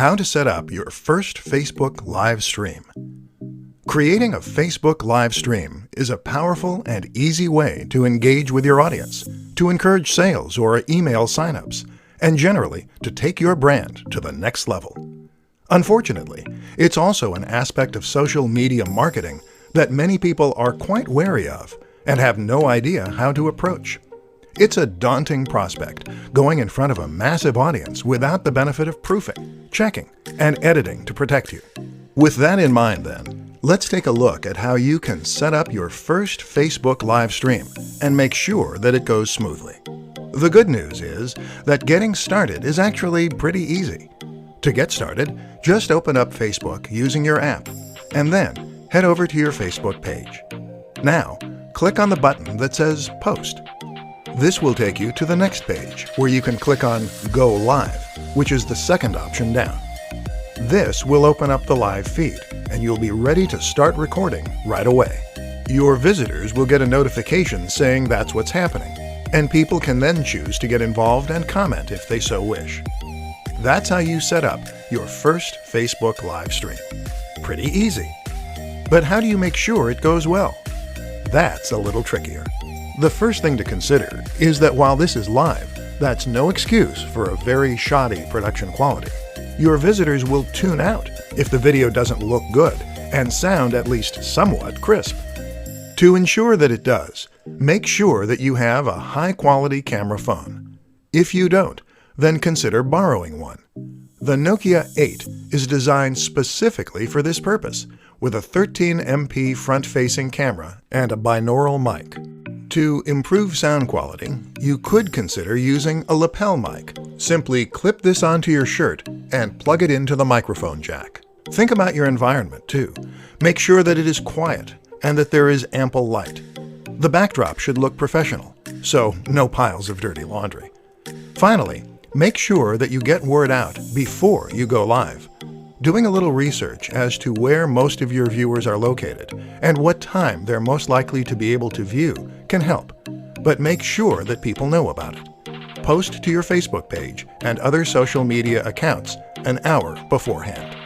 How to set up your first Facebook live stream. Creating a Facebook live stream is a powerful and easy way to engage with your audience, to encourage sales or email signups, and generally to take your brand to the next level. Unfortunately, it's also an aspect of social media marketing that many people are quite wary of and have no idea how to approach. It's a daunting prospect, going in front of a massive audience without the benefit of proofing, checking, and editing to protect you. With that in mind then, let's take a look at how you can set up your first Facebook live stream and make sure that it goes smoothly. The good news is that getting started is actually pretty easy. To get started, just open up Facebook using your app, and then head over to your Facebook page. Now, click on the button that says Post. This will take you to the next page, where you can click on Go Live, which is the second option down. This will open up the live feed, and you'll be ready to start recording right away. Your visitors will get a notification saying that's what's happening, and people can then choose to get involved and comment if they so wish. That's how you set up your first Facebook live stream. Pretty easy. But how do you make sure it goes well? That's a little trickier. The first thing to consider is that while this is live, that's no excuse for a very shoddy production quality. Your visitors will tune out if the video doesn't look good and sound at least somewhat crisp. To ensure that it does, make sure that you have a high-quality camera phone. If you don't, then consider borrowing one. The Nokia 8 is designed specifically for this purpose, with a 13MP front-facing camera and a binaural mic. To improve sound quality, you could consider using a lapel mic. Simply clip this onto your shirt and plug it into the microphone jack. Think about your environment too. Make sure that it is quiet and that there is ample light. The backdrop should look professional, so no piles of dirty laundry. Finally, make sure that you get word out before you go live. Doing a little research as to where most of your viewers are located and what time they're most likely to be able to view can help, but make sure that people know about it. Post to your Facebook page and other social media accounts an hour beforehand.